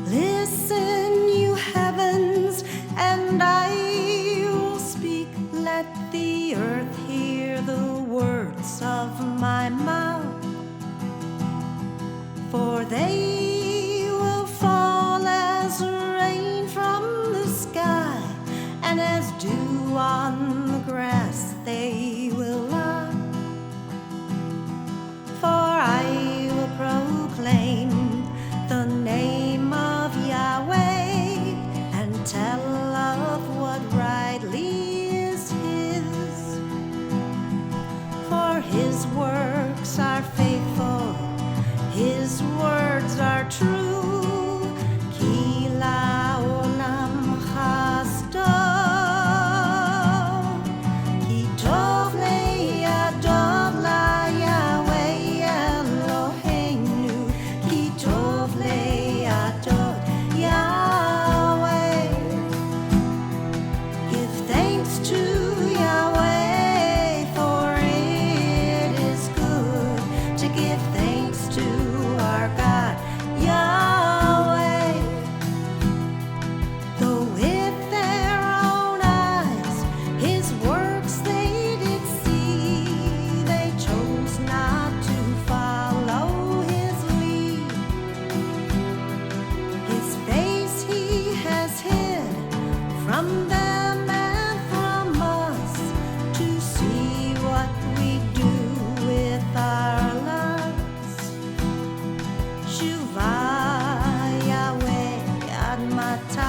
Listen, you heavens, and I will speak. Let the earth hear the words of my mouth, for they will fall as rain from the sky, and as dew on the grass they will lie. For I will proclaim the name of Yahweh and tell of what rightly is His. For His works are faithful, His words are true. Ki la'olam chasdo, ki tov le'adov la'Yahweh Eloheinu, ki tov le'adov Yahweh. Give thanks to Yahweh, for it is good to give thanks to our God, Yahweh. Though with their own eyes His works they did see, they chose not to follow His lead. His face He has hid from them and from us, to see what we do with our lives. Shuvah Yahweh ad matai,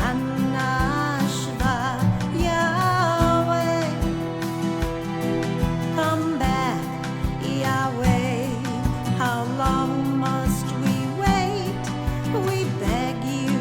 Anashva Yahweh. Come back, Yahweh, how long must we wait? We beg you,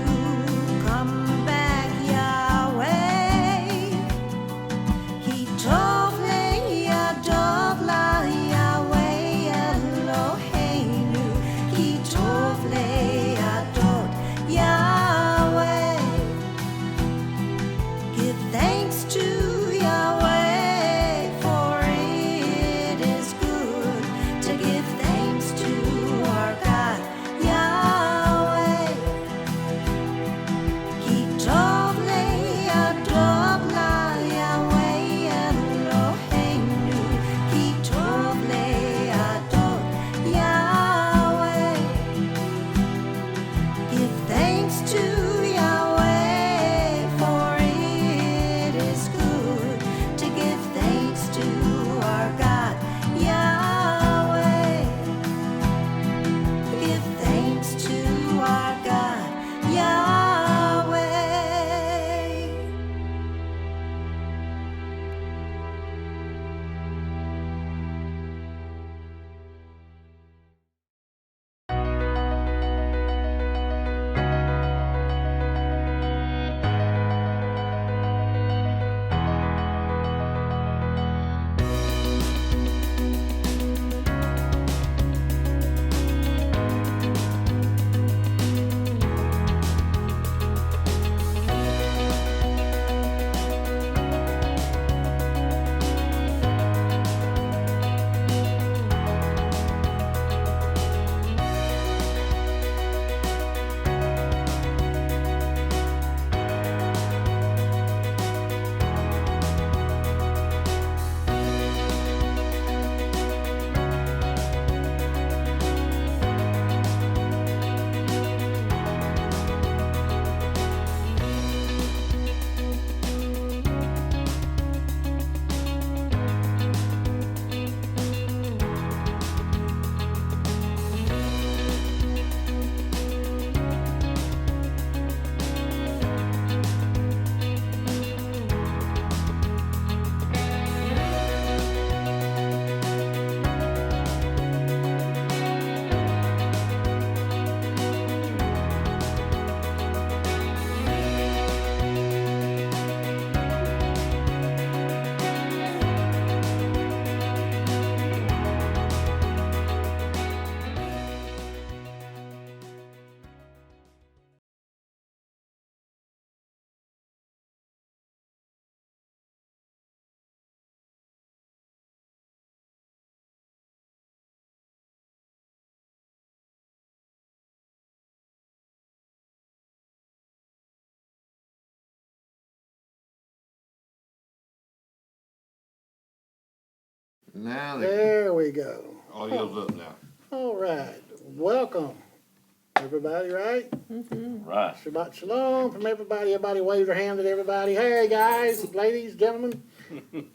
Now There we go. audio's up now. All right. Welcome, everybody, right? Right. Shabbat shalom from everybody. Everybody wave their hand at everybody. Hey, guys, ladies, gentlemen,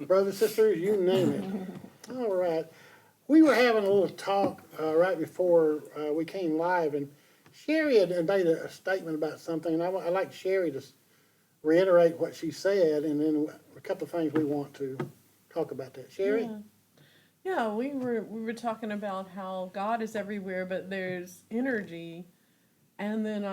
brothers, sisters, you name it. All right. We were having a little talk right before we came live, and Sherry had made a statement about something, and I'd like Sherry to reiterate what she said, and then a couple of things we want to talk about that. Sherry? Yeah, we were talking about how God is everywhere, but there's energy. And then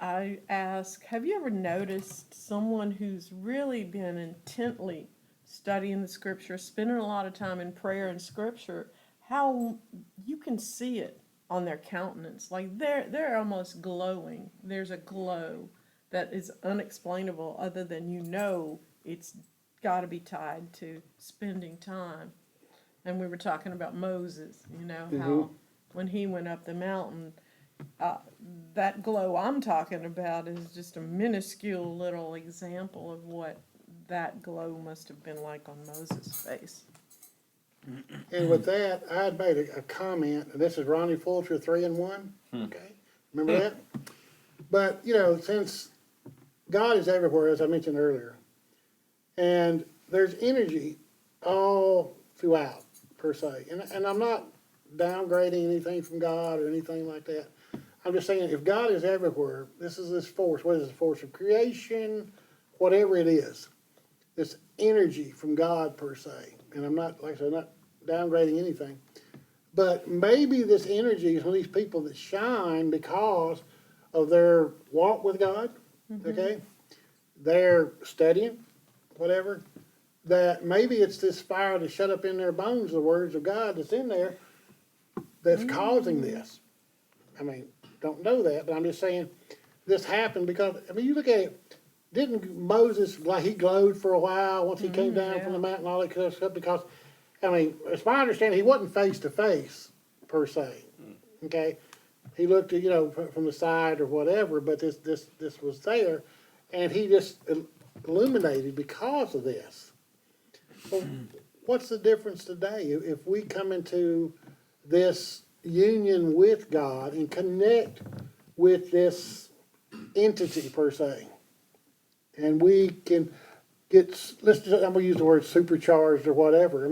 I asked, have you ever noticed someone who's really been intently studying the scripture, spending a lot of time in prayer and scripture, how you can see it on their countenance? Like they're almost glowing. There's a glow that is unexplainable other than it's got to be tied to spending time. And we were talking about Moses, how when he went up the mountain, that glow I'm talking about is just a minuscule little example of what that glow must have been like on Moses' face. And with that, I had made a comment, and this is Ronnie Fulcher, 3-in-1, okay? Remember that? But, since God is everywhere, as I mentioned earlier, and there's energy all throughout, per se. And I'm not downgrading anything from God or anything like that. I'm just saying, if God is everywhere, this force, what is the force of creation, whatever it is, this energy from God, per se. And I'm not, like I said, I'm not downgrading anything. But maybe this energy is from these people that shine because of their walk with God, okay? They're studying, whatever. That maybe it's this fire to shut up in their bones, the words of God that's in there, that's causing this. I mean, don't know that, but I'm just saying this happened because, you look at it, didn't Moses, like he glowed for a while once he came down from the mountain and all that kind of stuff? Because, it's my understanding he wasn't face to face, per se, okay? He looked at, from the side or whatever, but this was there, and he just illuminated because of this. Well, what's the difference today if we come into this union with God and connect with this entity, per se, and we can get, I'm going to use the word supercharged or whatever.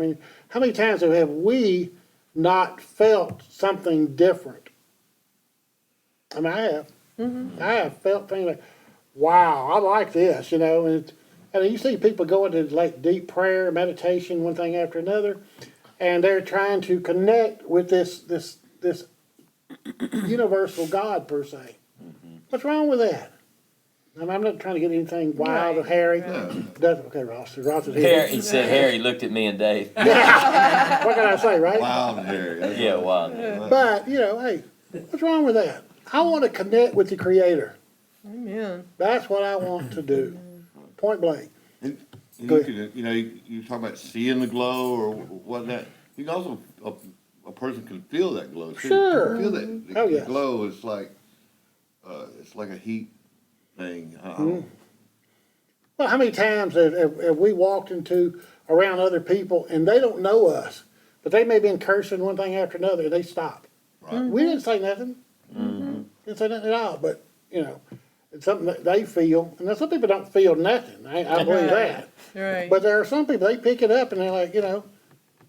How many times have we not felt something different? I have. I have felt things like, wow, I like this, and you see people go into like deep prayer, meditation, one thing after another, and they're trying to connect with this universal God, per se. What's wrong with that? I'm not trying to get anything wild or hairy. Okay, Ross. Ross is here. He said Harry looked at me and Dave. What can I say, right? Wild Harry. Yeah, wow. But, hey, what's wrong with that? I want to connect with the Creator. Amen. That's what I want to do. Point blank. And Go you can, you talk about seeing the glow or whatnot. You can also, a person can feel that glow too. Sure. Feel that. Oh, The yes. glow is like, it's like a heat thing. Well, how many times have we walked around other people and they don't know us, but they may have been cursing one thing after another and they stop. Right. We didn't say nothing. Didn't say nothing at all, but, it's something that they feel. And some people don't feel nothing. I believe that. Right. But there are some people, they pick it up and they're like, Yeah.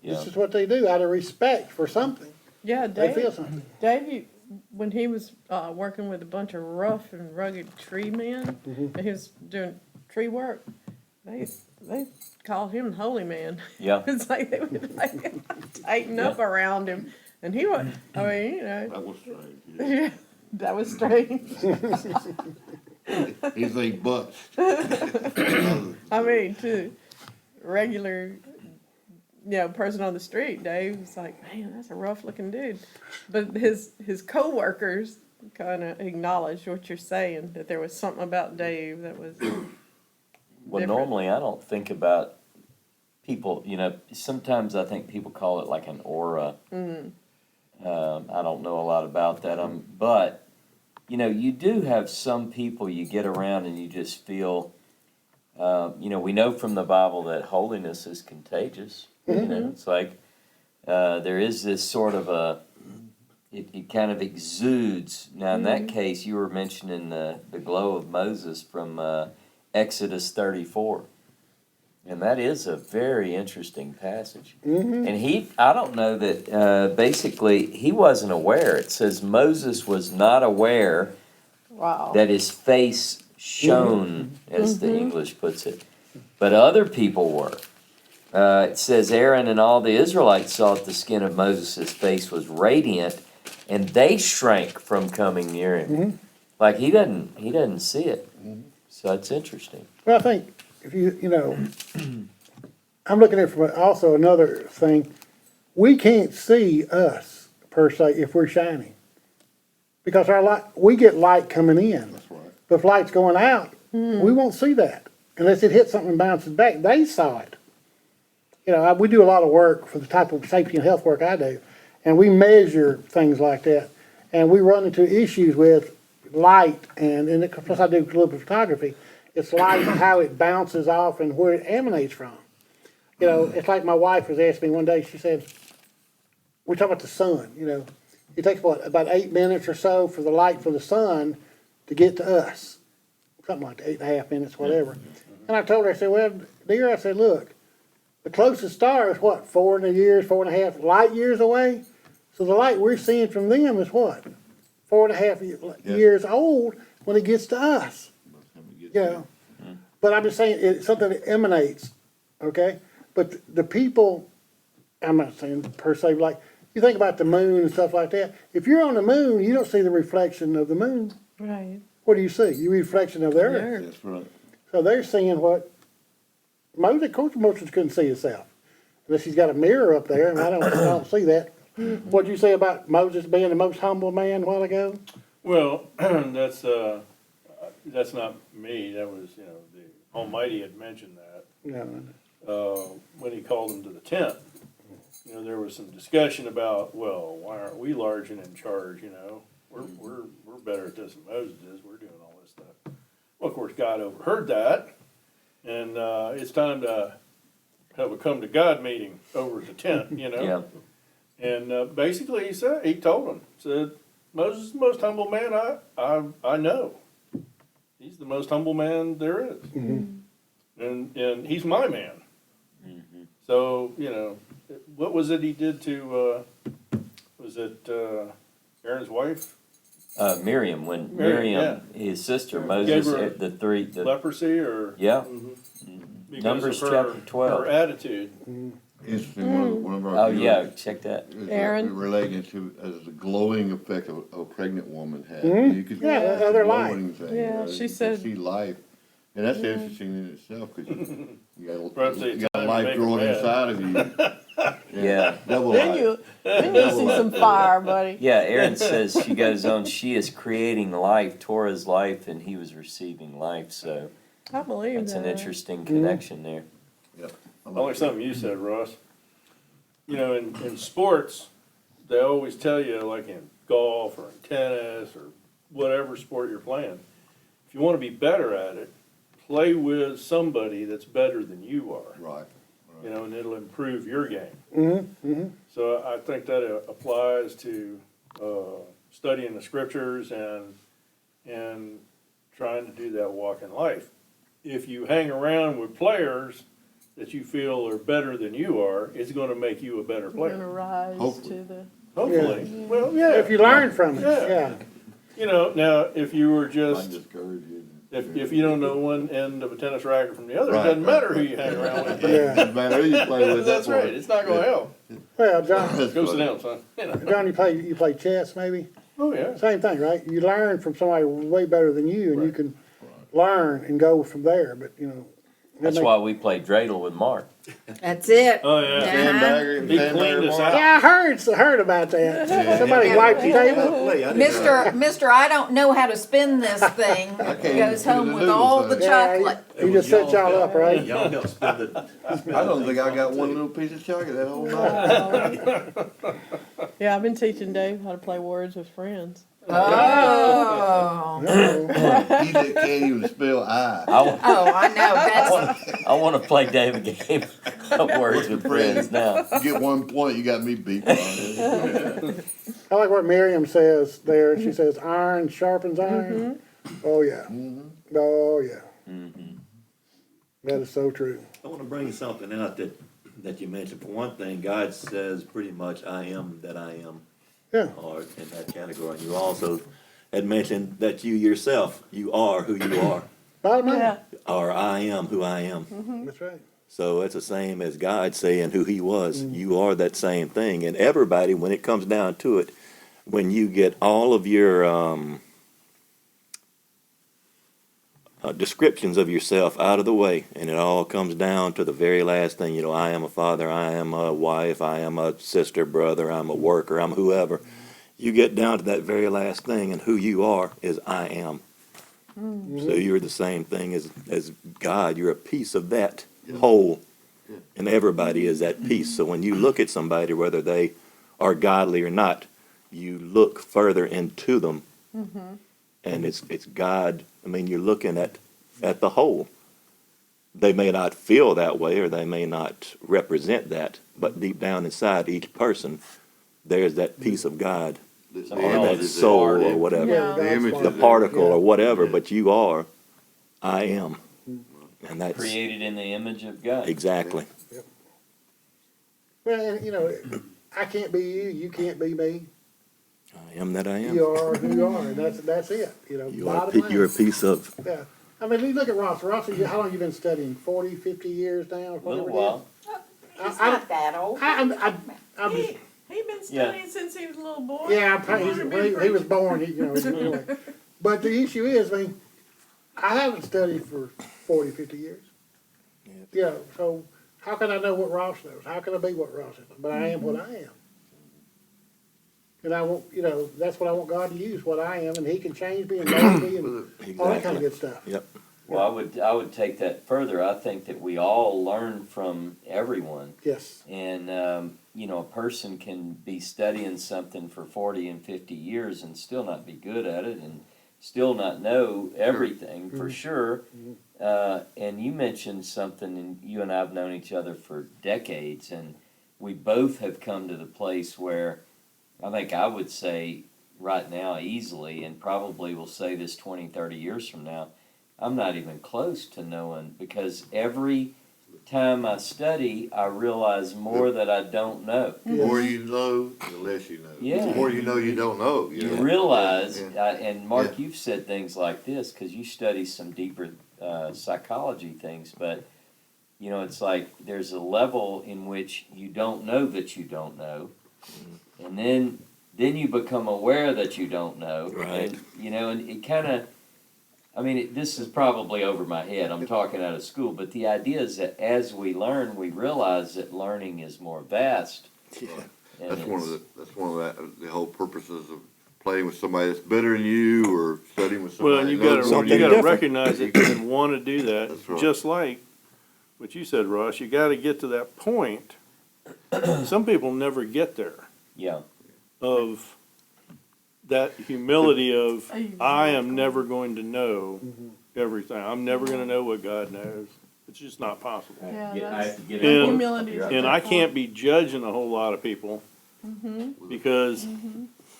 this is what they do out of respect for something. Yeah, They feel Dave, something. when he was working with a bunch of rough and rugged tree men, and he was doing tree work, they called him Holy Man. Yeah. It's like they would tighten up around him, and he was. That was strange. Yeah. Yeah, that was strange. He's a bust. To regular, person on the street, Dave was like, man, that's a rough looking dude. But his co-workers kind of acknowledged what you're saying, that there was something about Dave that was Well, different. normally I don't think about people, sometimes I think people call it like an aura. I don't know a lot about that. But, you do have some people you get around and you just feel, we know from the Bible that holiness is contagious. It's like, there is this sort of it kind of exudes. Now, in that case, you were mentioning the glow of Moses from Exodus 34. And that is a very interesting passage. And I don't know that, basically, he wasn't aware. It says Moses was not aware Wow. that his face shone, as the English puts it. But other people were. It says Aaron and all the Israelites saw that the skin of Moses' face was radiant, and they shrank from coming near him. Like he doesn't see it. So it's interesting. Well, I think if I'm looking at it from also another thing. We can't see us per se if we're shining, because our light, we get light coming in. That's right. But if light's going out, we won't see that unless it hits something and bounces back. They saw it. We do a lot of work for the type of safety and health work I do, and we measure things like that, and we run into issues with light, and plus I do a little bit of photography. It's light and how it bounces off and where it emanates from. It's like my wife was asking me one day. She said, "We talk about the sun. It takes about 8 minutes or so for the light for the sun to get to us, something like that, 8.5 minutes, whatever." And I told her, I said, "Well, dear," I said, "look, the closest star is what, 4.5 light years away? So the light we're seeing from them is what? 4.5 years old when it gets to us." But I'm just saying, it's something that emanates, okay? But the people, I'm not saying per se, like, you think about the moon and stuff like that. If you're on the moon, you don't see the reflection of the moon. Right. What do you see? You reflection of the earth. There. That's right. So they're seeing what Moses, of course, Moses couldn't see himself unless he's got a mirror up there, and I don't see that. What'd you say about Moses being the most humble man a while ago? Well, that's not me. That was, the Almighty had mentioned that when he called him to the tent. There was some discussion about, well, why aren't we large and in charge? We're better at this than Moses is. We're doing all this stuff. Well, of course, God overheard that, and it's time to have a come to God meeting over at the tent. Yeah. And basically, he told him, Moses is the most humble man I know. He's the most humble man there is. And he's my man. So, what was it he did to, was it Aaron's wife? Miriam, when Miriam, his sister, Gave Moses, her the leprosy or? yeah. Because Numbers of her, chapter 12. Her attitude. Interesting, one of our. Oh, viewers yeah, check that. is Aaron? relating to as the glowing effect of a pregnant woman had. You could Yeah, it's a other life. glowing thing, Yeah, you she can said- see life, and that's interesting in itself because Perhaps you it's got time to life make growing them inside of you. Yeah. Double Then life. you see some fire, buddy. Yeah, Aaron says, she goes on, she is creating life, Torah's life, and he was receiving life. So I believe that's that. an interesting connection there. Yep. I like something you said, Ross. In sports, they always tell you, like in golf or in tennis or whatever sport you're playing, if you want to be better at it, play with somebody that's better than you are. Right. And it'll improve your game. So I think that applies to studying the scriptures and trying to do that walk in life. If you hang around with players that you feel are better than you are, it's going to make you a better We're gonna player. rise Hopefully. to the. Hopefully. Well, yeah. If you learn from it, Yeah. yeah. Now if you were Might just discourage you. if you don't know one end of a tennis racket from the other, Right, it doesn't right, matter who you hang around with. Yeah. Doesn't matter who you play with. That's right. what- It's not going to help. Well, John, That's Go sit funny. down, son. John, you play chess maybe? Oh yeah. Same thing, right? You learn from somebody way better than you, and you can learn and go from there. But That's why we play dreidel with Mark. That's it. Oh yeah. Sandbagger, He cleaned us out. Yeah, I heard about that. Somebody wiped the table. Mister, I don't know how to spin this thing. can't Goes even home do with the all noodles the thing. Yeah, chocolate. he just set y'all up, right? Y'all help spin the. I don't think I got one little piece of chocolate that whole night. Yeah, I've been teaching Dave how to play words with friends. Oh, Uh-oh. He that can't even spell I. oh, I know, that's, I want to play David game of Words with Friends now. You get 1 point, you got me beat. Ron. I like what Miriam says there. She says, iron sharpens iron. Oh, yeah. Oh, yeah. That is so true. I want to bring something out that you mentioned. For one thing, God says pretty much, I am that I am, Yeah. or in that category. And you also had mentioned that you yourself, you are who you are, Bottom line. Yeah. or I am who I am. That's right. So it's the same as God saying who he was. You are that same thing. And everybody, when it comes down to it, when you get all of your descriptions of yourself out of the way, and it all comes down to the very last thing, you know, I am a father, I am a wife, I am a sister, brother, I'm a worker, I'm whoever. You get down to that very last thing, and who you are is I am. So you're the same thing as God. You're a piece of that whole, and everybody is that piece. So when you look at somebody, whether they are godly or not, you look further into them, and it's God. I mean, you're looking at the whole. They may not feel that way, or they may not represent that, but deep down inside each person, there's that piece of God, The or image that is soul, there. or whatever, Yeah. The image is the there. particle, Yeah. or whatever. Yeah. But you are, I am, and that's Created in the image of God. exactly. Well, and, you know, I can't be you, you can't be me. I am that I am. You are who you are, and that's it, you know, You are, bottom line. you're a piece of. Yeah. I mean, you look at Ross. Ross, how long you been studying? 40, 50 years now? A Whatever little it is? while. he's not that old. I'm just, He been studying since he was a little boy. yeah, I'm probably, when he was born, you know, anyway. But the issue is, I mean, I haven't studied for 40, 50 years. You know, so how can I know what Ross knows? How can I be what Ross is? But I am what I am. And I want, you know, that's what I want God to use, what I am, and he can change me and mold me and all that kind of good stuff. Yep. Well, I would take that further. I think that we all learn from everyone. Yes. And, you know, a person can be studying something for 40 and 50 years and still not be good at it and still not know everything for sure. And you mentioned something, and you and I have known each other for decades, and we both have come to the place where I think I would say right now easily, and probably will say this 20, 30 years from now, I'm not even close to knowing, because every time I study, I realize more that I don't know. The more you know, the less you know. Yeah. The more you know, you don't know. You know? realize, Yeah. and Mark, Yeah. you've said things like this because you study some deeper psychology things, but you know, it's like there's a level in which you don't know that you don't know, and then you become aware that you don't know, Right. And, you know, and it kind of. I mean, this is probably over my head. I'm talking out of school, but the idea is that as we learn, we realize that learning is more vast. Yeah. and That's one of it's- the whole purposes of playing with somebody that's better than you or studying with somebody. Well, and you that knows gotta, more Something you than gotta different. recognize it and wanna do that, That's right. just like what you said, Ross, you gotta get to that point. Some people never get there, Yeah. of that humility of, I am never going to know everything, I'm never gonna know what God knows, it's just not possible. Yeah, I that's- have to get And- it. humility is a And good I point. can't be judging a whole lot of people, because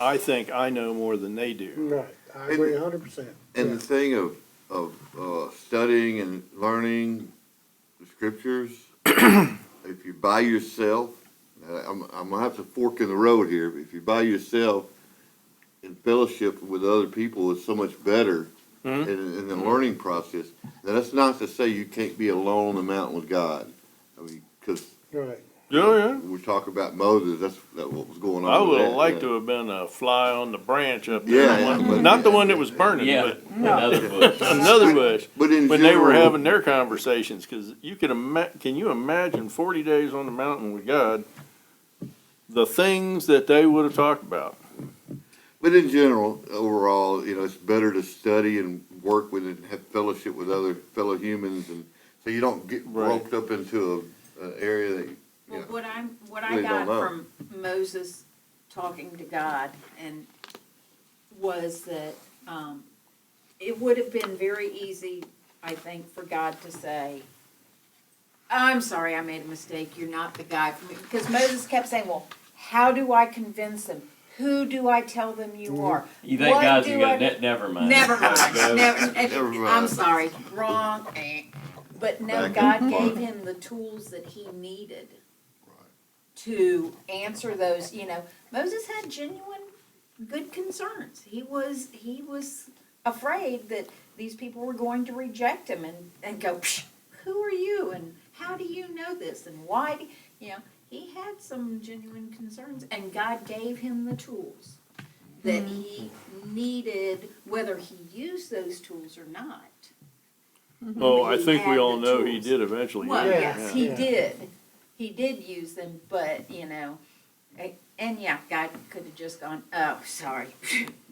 I think I know more than they do. Right. I agree 100%. And the thing of studying and learning the scriptures, if you're by yourself, I'm gonna have to fork in the road here, but if you're by yourself in fellowship with other people is so much better in the learning process. Now, that's not to say you can't be alone on the mountain with God. I mean, because Right. Oh, yeah. we talk about Moses, that's what was going on. I with would that, have liked yeah. to have been a fly on the branch up there. Yeah, but- Not the one that was burning, Yeah. but Another bush. another bush. But in When they were general- having their conversations, because you can you imagine 40 days on the mountain with God, the things that they would have talked about? But in general, overall, you know, it's better to study and work with and have fellowship with other fellow humans, and so you don't get Right. roped up into an area that. Well, what I Really got don't know. from Moses talking to God, and was that, it would have been very easy, I think, for God to say, I'm sorry, I made a mistake, you're not the guy for me. Because Moses kept saying, well, how do I convince them? Who do I tell them you are? You think What God's do gonna I go, do?" never mind. Never mind, Go. Never mind. I'm sorry, wrong. But no, Back God up. gave him the tools that he needed to answer those, Moses had genuine good concerns. He was afraid that these people were going to reject him and go, "Psh, who are you and how do you know this and why do he had some genuine concerns, and God gave him the tools that he needed, whether he used those tools or not. Oh, I He think we had all the know he tools. did eventually. Well, use it, yes, yeah. he did. He did use them, but, and yeah, God could have just gone, oh, sorry.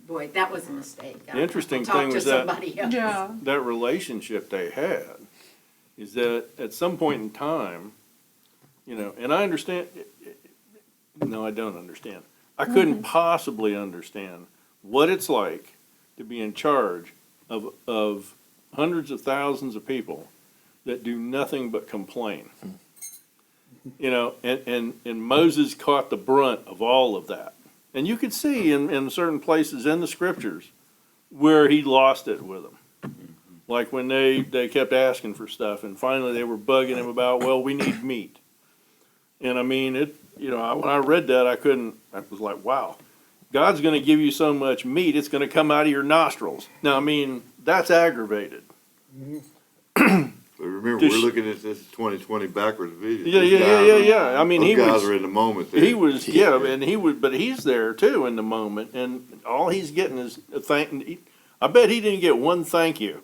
Boy, that was a mistake. The interesting I'll talk thing to was that- somebody else. Yeah. That relationship they had is that at some point in time, and I understand, no, I don't understand. I couldn't possibly understand what it's like to be in charge of hundreds of thousands of people that do nothing but complain. And Moses caught the brunt of all of that. And you could see in certain places in the scriptures where he lost it with them. Like when they kept asking for stuff and finally they were bugging him about, well, we need meat. And I mean, when I read that, I was like, wow, God's gonna give you so much meat, it's gonna come out of your nostrils. Now, I mean, that's aggravated. But remember, Just- we're looking at this 2020 backwards vision. Yeah, These yeah, guys yeah, are- yeah. I mean, Those he guys was, are in the moment there. he was, but he's there too in the moment, and all he's getting is a thank. I bet he didn't get one thank you.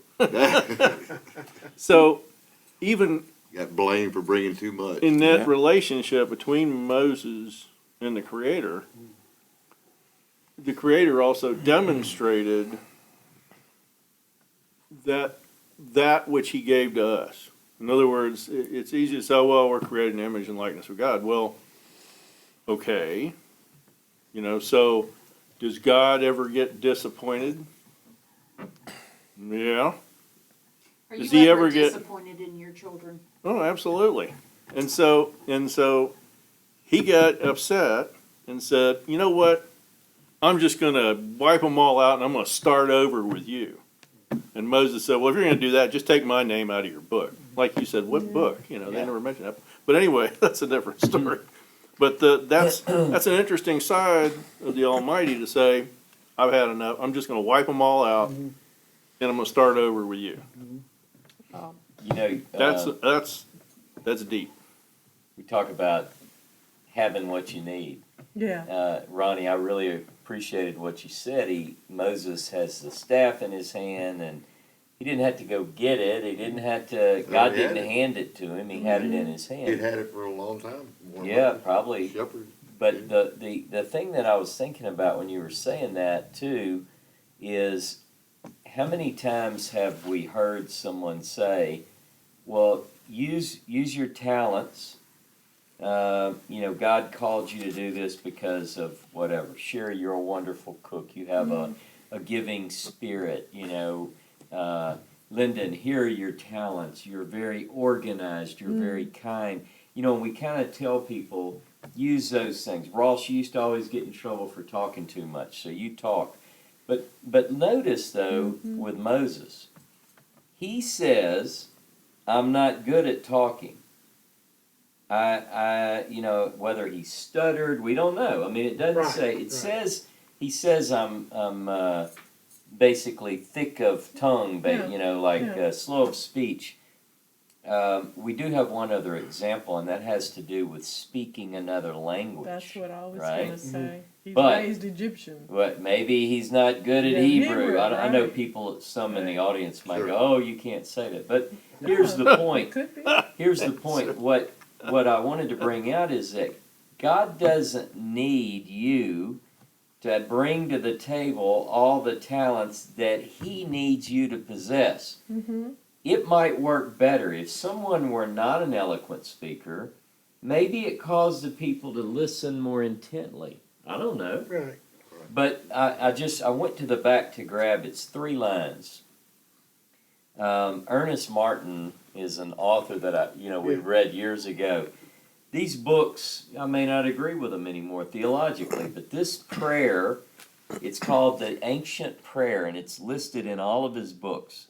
So, even Got blamed for bringing too much. in that Yeah. relationship between Moses and the Creator also demonstrated that which he gave to us. In other words, it's easy to say, well, we're created in the image and likeness of God. Well, okay. So does God ever get disappointed? Yeah. Are Does you he ever ever get- disappointed in your children? Oh, absolutely. And so he got upset and said, you know what? I'm just going to wipe them all out and I'm going to start over with you. And Moses said, well, if you're going to do that, just take my name out of your book. Like you said, what book? They never mentioned that. But anyway, that's a different story. But that's an interesting side of the Almighty to say, I've had enough. I'm just going to wipe them all out and I'm going to start over with you. That's deep. We talk about having what you need. Yeah. Ronnie, I really appreciated what you said. Moses has the staff in his hand, and he didn't have to go get it. He didn't have to. God he had didn't it. hand it to him. He had it in his hand. He'd had it for a long time. More Yeah, like probably. Shepherds. But the thing that I was thinking about when you were saying that too is how many times have we heard someone say, well, use your talents. God called you to do this because of whatever. Sherry, you're a wonderful cook. You have a giving spirit. Lyndon, here are your talents. You're very organized. You're very kind. And we kind of tell people, use those things. Ross, you used to always get in trouble for talking too much, so you talk. But notice, though, with Moses, he says, I'm not good at talking. Whether he stuttered, we don't know. I mean, it doesn't say. It says, he says, I'm basically thick of tongue, slow of speech. We do have one other example, and that has to do with speaking another language. That's what I was right? going to say. He's But- raised Egyptian. But maybe he's not good at Yeah, Hebrew. Hebrew, I know right. people, some in the Right. audience might Sure. go, oh, you can't say that. But here's the It point. could be. Here's the point. What I wanted to bring out is that God doesn't need you to bring to the table all the talents that He needs you to possess. Mm-hmm. It might work better if someone were not an eloquent speaker. Maybe it caused the people to listen more intently. I don't know. Right. But I went to the back to grab, it's 3 lines. Ernest Martin is an author that we read years ago. These books, I may not agree with them anymore theologically, but this prayer, it's called the Ancient Prayer, and it's listed in all of his books.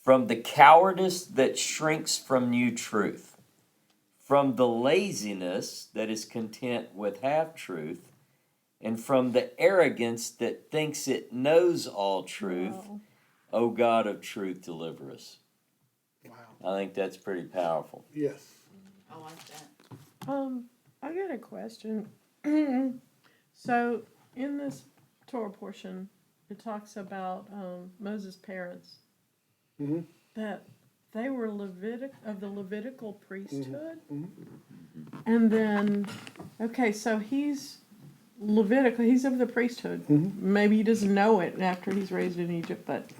From the cowardice that shrinks from new truth, from the laziness that is content with half-truth, and from the arrogance that thinks it knows all truth, Wow. O God of truth, deliver us. Wow. I think that's pretty powerful. Yes. I like that. I got a question. So in this Torah portion, it talks about Moses' parents, Mhm. that they were of the Levitical priesthood, Mhm. and then okay, so he's Levitical. He's of the priesthood. Maybe he doesn't know it after he's raised in Egypt, but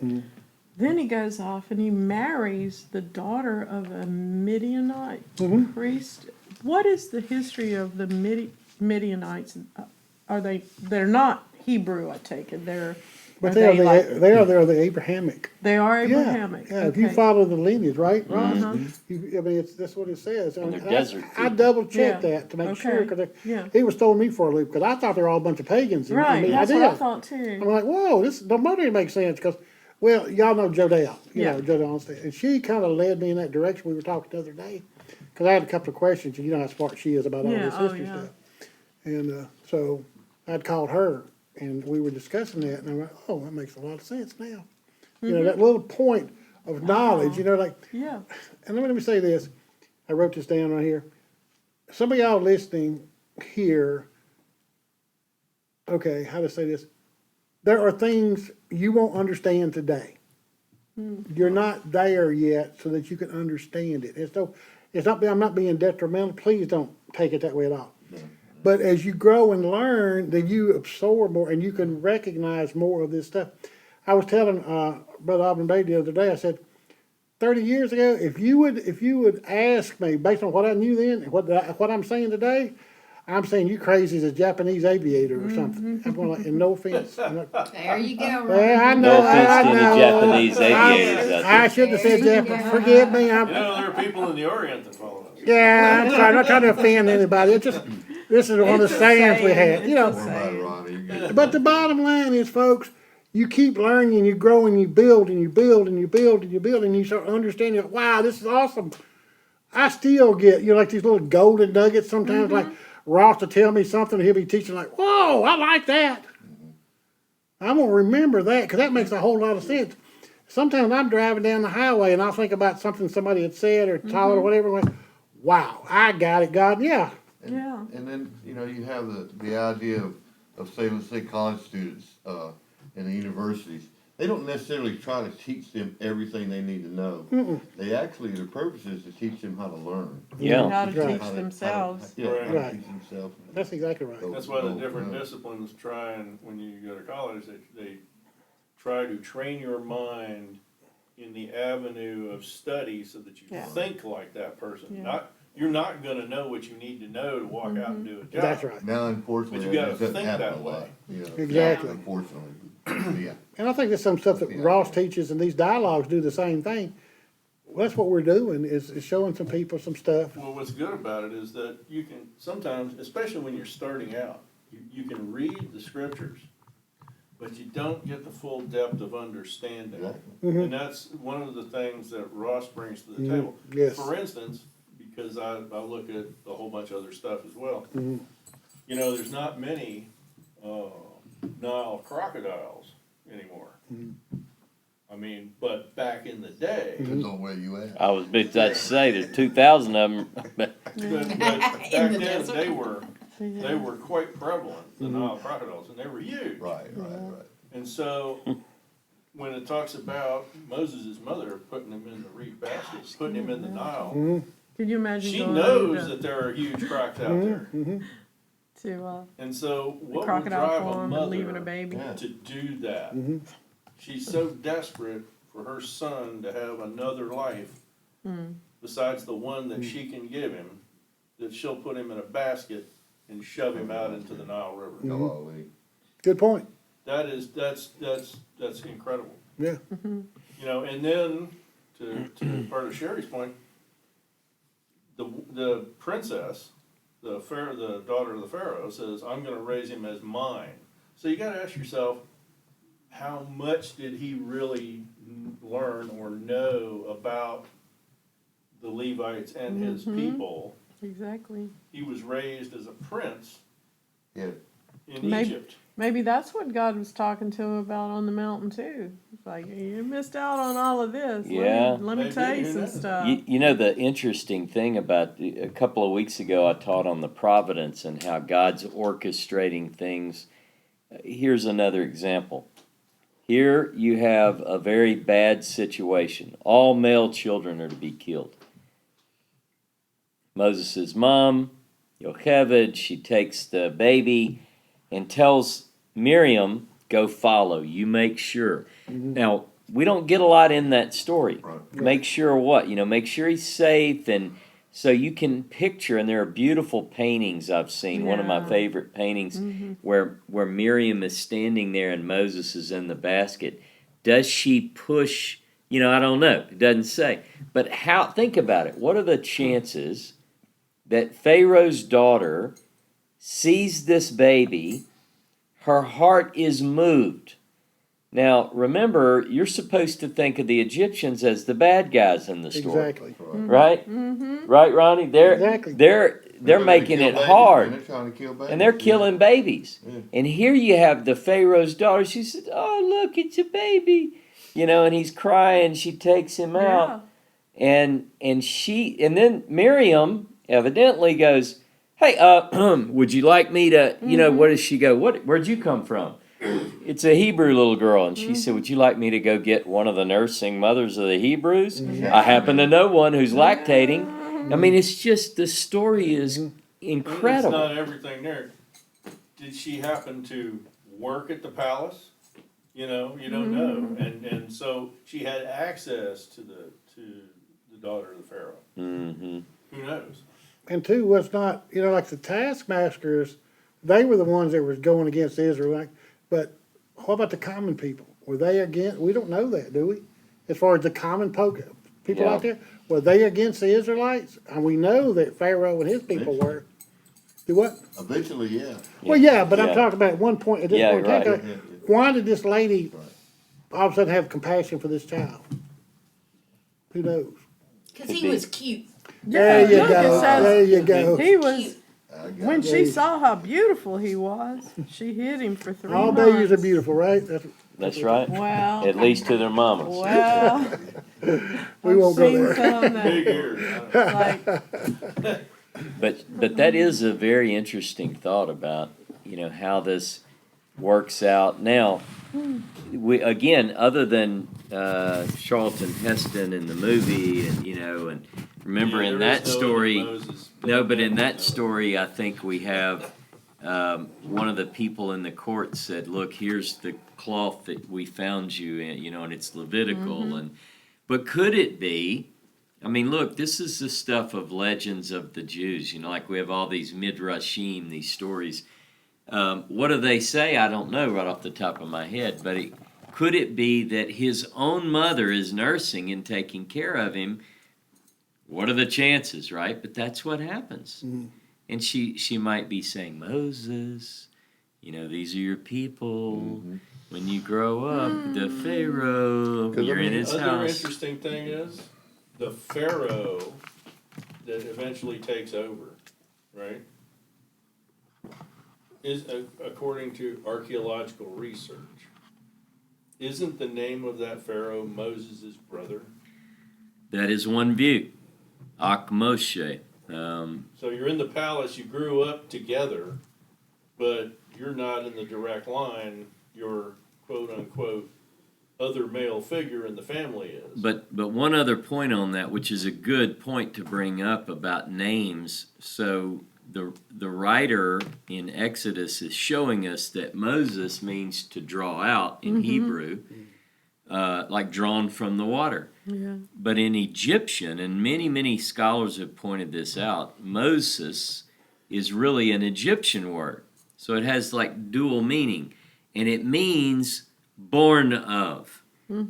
then he goes off and he marries the daughter of a Midianite priest. What is the history of the Midianites? Are they? They're not Hebrew, I take it. But they they're the Abrahamic. they are Yeah, Abrahamic. yeah. If you Okay. follow the lineage, right, Ross? Uh-huh. That's what it says. And they're I- desert I people. double checked Yeah. that to make Okay. sure, because Yeah. he was throwing me for a loop, because I thought they were all a bunch of pagans. And- Right, I that's did. what I thought too. I'm like, whoa, this don't really make sense, because, well, y'all know Jodelle, Yeah. Jodelle Onstead, and she kind of led me in that direction. We were talking the other day, because I had a couple of questions, and you know how smart she is about all Yeah, this oh, history yeah. stuff. And so I'd called her, and we were discussing that, and I'm like, oh, that makes a lot of sense now. You know, that little point of knowledge, like, Yeah. and let me say this, I wrote this down right here. Some of y'all listening here, okay, how to say this? There are things you won't understand today. You're not there yet so that you can understand it. And so, I'm not being detrimental, please don't take it that way at all. But as you grow and learn, then you absorb more and you can recognize more of this stuff. I was telling Brother Auburn Bay the other day, I said, 30 years ago, if you would ask me based on what I knew then and what I'm saying today, I'm saying you crazy as a Japanese aviator or something. I'm going like, and no offense. There you go, Ron. Well, I know, No offense I to any know. Japanese aviators out I there. shouldn't have said There you Japan. go. Forgive me. You know, there are people in the Orient that follow us. Yeah, I'm sorry. I'm not trying to offend anybody. It's just this is one of the It's a sayings we saying, had. You know, it's a Don't worry saying. about it, Ronnie, you get it. but the bottom line is, folks, you keep learning and you grow and you build and you build and you build and you build and you start understanding, wow, this is awesome. I still get, like these little golden nuggets sometimes, like Ross will tell me something, he'll be teaching like, whoa, I like that. I'm going to remember that, because that makes a whole lot of sense. Sometimes I'm driving down the highway and I'll think about something somebody had said or taught or whatever, like, wow, I got it, God, yeah. Yeah. And then, you have the idea of say, let's say college students, in the universities. They don't necessarily try to teach them everything they need to know. They actually, their purpose is to teach them how to learn. Yeah. How to Right. teach themselves. Yeah, how Right. to teach themselves. That's exactly right. That's why the different disciplines try, and when you go to college, they try to train your mind in the avenue of study so that you Yeah. think like that person. Yeah. You're not gonna know what you need to know to walk out and do a job. That's right. Now, unfortunately, But you gotta that doesn't think happen that a lot, way. Exactly. Unfortunately, yeah. And I think there's some stuff that Yeah. Ross teaches and these dialogues do the same thing. Well, that's what we're doing, is showing some people some stuff. Well, what's good about it is that you can sometimes, especially when you're starting out, you can read the scriptures, but you don't get the full depth of understanding. Exactly. And that's one of the things that Ross brings to the table. Yes. For instance, because I look at a whole bunch of other stuff as well. There's not many Nile crocodiles anymore. I mean, but back in the day, Depends on where you at. I was about to say, there's 2,000 of them. but back In then, the desert. they were quite prevalent, the Nile crocodiles, and they were huge. Right. And so, when it talks about Moses' mother putting him in the reed basket, putting him in the Nile, Could you imagine she going knows that there are huge crocs out there. to And so, the what would crocodile drive a farm and leaving a mother baby? Yeah. to do that? She's so desperate for her son to have another life besides the one that she can give him, that she'll put him in a basket and shove him out into the Nile River. Hello, Lee. Good point. That's incredible. Yeah. You know, and then to part of Sherry's point, the princess, the daughter of the Pharaoh says, I'm gonna raise him as mine. So you gotta ask yourself, how much did he really learn or know about the Levites and his people? Exactly. He was raised as a prince Yeah. in Maybe- Egypt. Maybe that's what God was talking to him about on the mountain too. It's like, you missed out on all of this. Yeah. Let me Maybe, tell you who some knows? stuff. You know, the interesting thing about a couple of weeks ago, I taught on the providence and how God's orchestrating things. Here's another example. Here you have a very bad situation. All male children are to be killed. Moses' mom, Yocheved, she takes the baby and tells Miriam, go follow, you make sure. Now, we don't get a lot in that story. Right. Make sure what? Make sure he's safe, and so you can picture, and there are beautiful paintings I've seen. One of my Yeah. favorite paintings where Miriam is standing there and Moses is in the basket. Does she push, I don't know. It doesn't say. But think about it. What are the chances that Pharaoh's daughter sees this baby, her heart is moved? Now, remember, you're supposed to think of the Egyptians as the bad guys in the story. Exactly. Right? Right, Ronnie? Exactly. They're They're making trying it to kill babies, hard. man. They're trying to kill babies. And they're killing babies. Yeah. And here you have the Pharaoh's daughter. She says, oh, look, it's a baby. And he's crying. She takes him out. And then Miriam evidently goes, hey, would you like me to, what does she go? Where'd you come from? It's a Hebrew little girl. And she said, would you like me to go get one of the nursing mothers of the Hebrews? I happen to know one who's lactating. I mean, it's just, the story is incredible. It's not everything there. Did she happen to work at the palace? You don't know. And so she had access to the daughter of the Pharaoh. Mm-hmm. Who knows? And two, was not, like the taskmasters, they were the ones that was going against Israel. But what about the common people? Were they against? We don't know that, do we? As far as the common people Yeah. out there, were they against the Israelites? And we know that Pharaoh and his people were. Do what? Eventually, yeah. Well, yeah, but Yeah. I'm talking about at one point. At this Yeah, point, in time, right. why did this lady all of a sudden have compassion for this child? Who knows? Cause Could he be. was cute. There you look, it go. says There you go. He was, Cute. when she saw how beautiful he was, she hid him for 3 All months. babies are beautiful, right? That's right. Well, At least to their mamas. well, We I've won't go seen there. some that, Big ears. like, But that is a very interesting thought about, how this works out. Now, we again, other than Charlton Heston in the movie, and remember Yeah, in there is that no other story, Moses. no, but in that story, I think we have one of the people in the court said, "Look, here's the cloth that we found you in," and it's Levitical, but could it be? I mean, look, this is the stuff of legends of the Jews. Like we have all these midrashim, these stories. What do they say? I don't know right off the top of my head, but could it be that his own mother is nursing and taking care of him? What are the chances, right? But that's what happens. And she might be saying, Moses, these are your people. When you grow up, the Pharaoh, 'Cause, you're in his Other house. interesting thing is, the Pharaoh that eventually takes over, right, is, according to archaeological research, isn't the name of that Pharaoh Moses' brother? That is one view. Akmoshe. So you're in the palace, you grew up together, but you're not in the direct line, your quote-unquote other male figure in the family is. But one other point on that, which is a good point to bring up about names. So the writer in Exodus is showing us that Moses means to draw out in Hebrew, like drawn from the water. yeah. But in Egyptian, and many scholars have pointed this out, Moses is really an Egyptian word. So it has like dual meaning. and it means born of.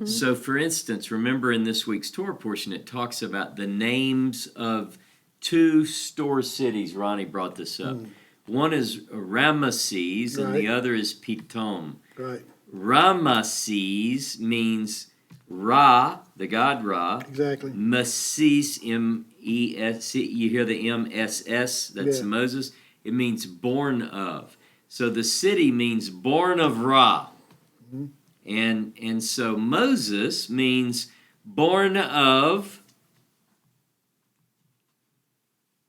So, for instance, remember in this week's Torah portion, it talks about the names of two store cities. Ronnie brought this up. One is Ramesses, and the Right. other is Pitom. Right, Ramesses means Ra, the god Ra. exactly. Messes, M-E-S-C, you hear the M-S-S, that's Yeah. Moses. It means born of. So the city means born of Ra. And so Moses means born of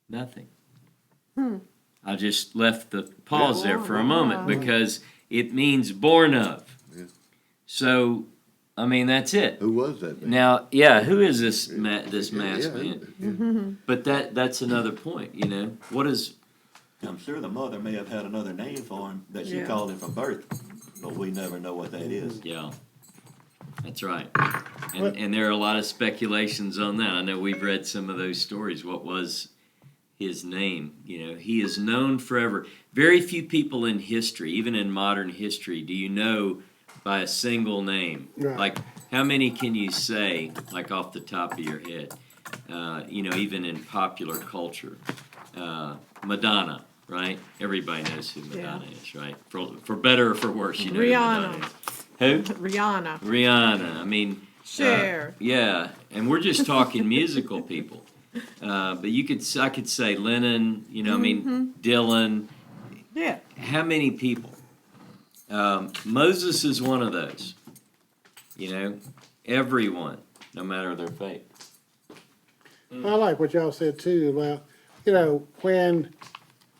nothing. I just left the pause there for a moment because it means born of. Yeah. So, I mean, that's it. Who was that man? Now, yeah, who is this this Yeah, masked man? But that's another point, you know. What is I'm sure the mother may have had another name for him that she Yeah. called him from birth, but we never know what that is. yeah. That's right. What- And there are a lot of speculations on that. I know we've read some of those stories. What was his name? You know, he is known forever. Very few people in history, even in modern history, do you know by a single name. Right. Like, how many can you say, like off the top of your head? You know, even in popular culture, Madonna, right? Everybody knows who Madonna is, right? For better or for worse, you know who Madonna is. Who? Rihanna, Rihanna. I mean, Cher. yeah, and we're just talking musical people. But I could say Lennon. You know, I mean, Dylan. Yeah. How many people? Moses is one of those. You know, everyone, no matter their faith. I like what y'all said too about, you know, when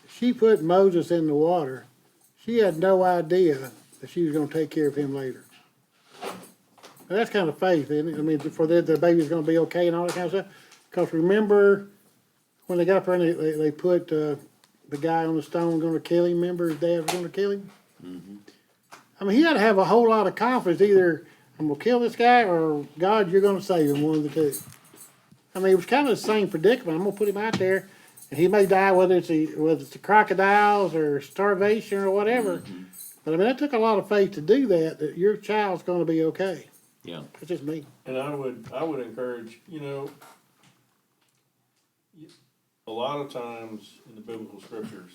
she put Moses in the water, she had no idea that she was gonna take care of him later. Now, that's kind of faith, isn't it? I mean, for the baby's gonna be okay and all that kind of stuff. Cause remember, when they got up there and they put, the guy on the stone gonna kill him, remember his dad was gonna kill him? I mean, he had to have a whole lot of confidence, either I'm gonna kill this guy or God, you're gonna save him, one of the two. I mean, it was kind of the same predicament. I'm gonna put him out there, and he may die whether it's the crocodiles or starvation or whatever. But I mean, it took a lot of faith to do that your child's gonna be okay. Yeah. That's just me. And I would encourage, you know, a lot of times in the biblical scriptures,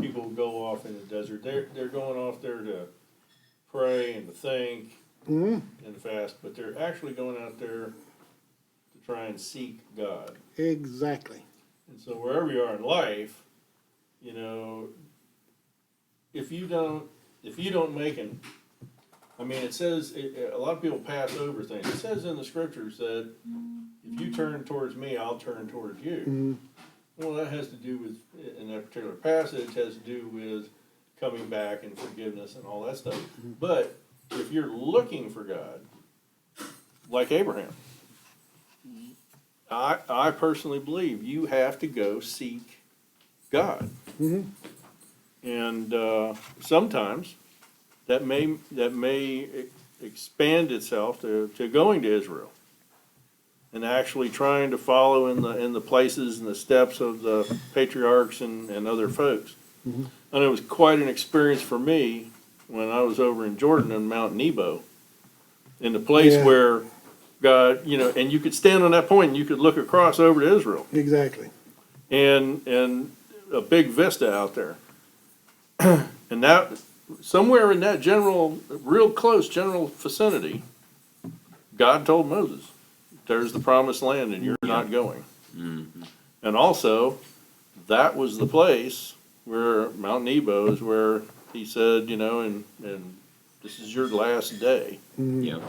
people go off in the desert. They're going off there to pray and to think Mm-hmm. and to fast, but they're actually going out there to try and seek God. Exactly. And so wherever you are in life, you know, if you don't make an, I mean, it says, a lot of people pass over things. It says in the scriptures that if you turn towards me, I'll turn towards you. Mm-hmm. Well, that has to do with, in that particular passage, has to do with coming back and forgiveness and all that stuff. But if you're looking for God, like Abraham, I personally believe you have to go seek God. Mhm. And sometimes that may expand itself to going to Israel and actually trying to follow in the places and the steps of the patriarchs and other folks. And it was quite an experience for me when I was over in Jordan in Mount Nebo, in the place Yeah. where God, you know, and you could stand on that point and you could look across over to Israel Exactly. and a big vista out there. And that, somewhere in that real close general vicinity, God told Moses, there's the promised land and you're not going. And also, that was the place where Mount Nebo is where he said, you know, and this is your last day. Yeah.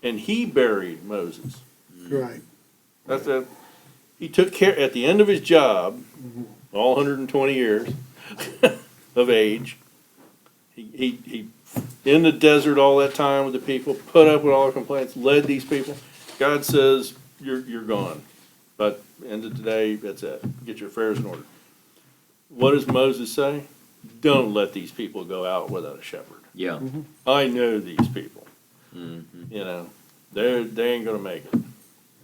And he buried Moses. Right. That's it. He took care, at the end of his job, all 120 years of age, he in the desert all that time with the people, put up with all the complaints, led these people. God says, you're gone. But end of the day, that's it. Get your affairs in order. What does Moses say? Don't let these people go out without a shepherd. Yeah. I know these people. You know, they ain't gonna make it.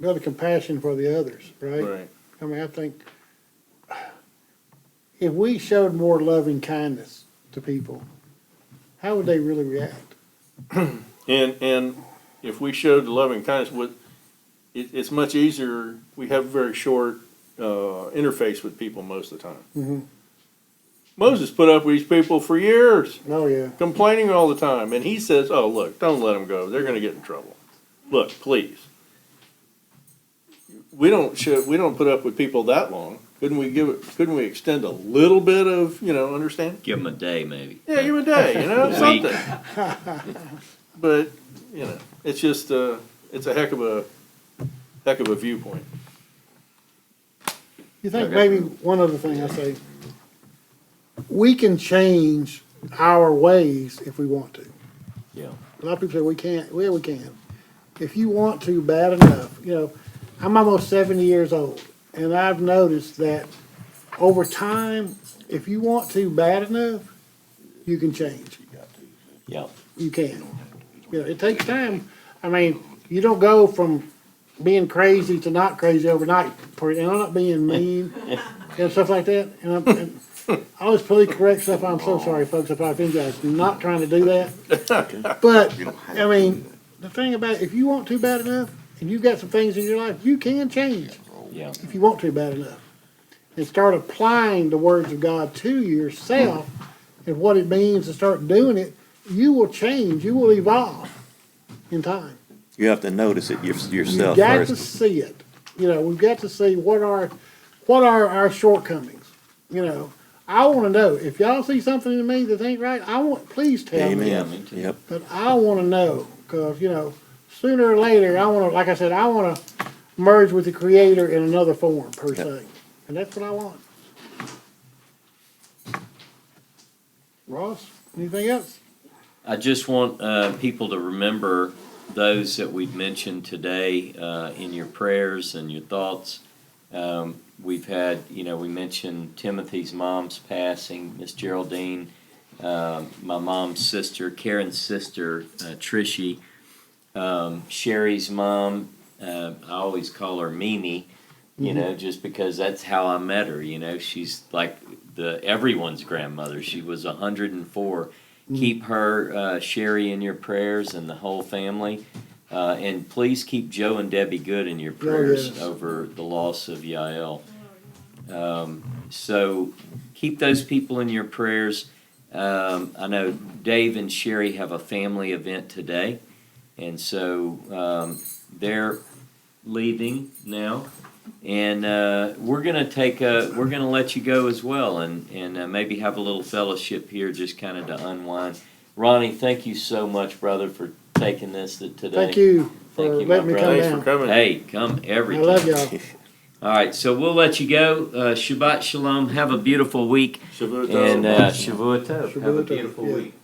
Another compassion for the others, right? Right. I mean, I think if we showed more loving kindness to people, how would they really react? And if we showed the loving kindness, it's much easier, we have a very short, interface with people most of the time. Mhm. Moses put up with these people for years, Oh, yeah. complaining all the time, and he says, oh, look, don't let them go, they're gonna get in trouble. Look, please. We don't put up with people that long, couldn't we extend a little bit of, understanding? Give them a day, maybe. Yeah, give 'em a day, Week. something. But, it's just, it's a heck of a viewpoint. You think maybe one other thing I say, we can change our ways if we want to. Yeah. A lot of people say we can't. Well, we can. If you want to bad enough, I'm almost 70 years old, and I've noticed that over time, if you want to bad enough, you can change. Yeah. You can. It takes time. I mean, you don't go from being crazy to not crazy overnight. And I'm not being mean and stuff like that. And I always politically correct stuff. I'm so sorry, folks, if I offend you guys. I'm not trying to do that. But, I mean, the thing about it, if you want to bad enough, and you've got some things in your life, you can change Yeah. if you want to bad enough. And start applying the words of God to yourself and what it means to start doing it, you will change. You will evolve in time. You have to notice it You've yourself got to first. see it. We've got to see what are our shortcomings. I want to know if y'all see something in me that ain't right. Please tell me. Yeah, Amen. me too. Yep. But I want to know because sooner or later I want to, like I said, I want to merge with the Creator in another form per se, and that's what I want. Ross, anything else? I just want people to remember those that we've mentioned today in your prayers and your thoughts. We've had, we mentioned Timothy's mom's passing, Miss Geraldine, my mom's sister, Karen's sister, Trishy, Sherry's mom. I always call her Mimi, just because that's how I met her. She's like everyone's grandmother. She was 104. Keep her, Sherry, in your prayers and the whole family. And please keep Joe and Debbie Good in your prayers yes. over the loss of Yael. So keep those people in your prayers. I know Dave and Sherry have a family event today, and so they're leaving now. And we're gonna let you go as well, and maybe have a little fellowship here, just kind of to unwind. Ronnie, thank you so much, brother, for taking this today. Thank you for Thank you, my letting me come brother. Thanks for down. coming. Hey, come every I time. love y'all. All right, so we'll let you go. Shabbat shalom. Have a beautiful week. Shavua And Tov. Shavua Tov. Have a Shavua Tov, beautiful yeah. week.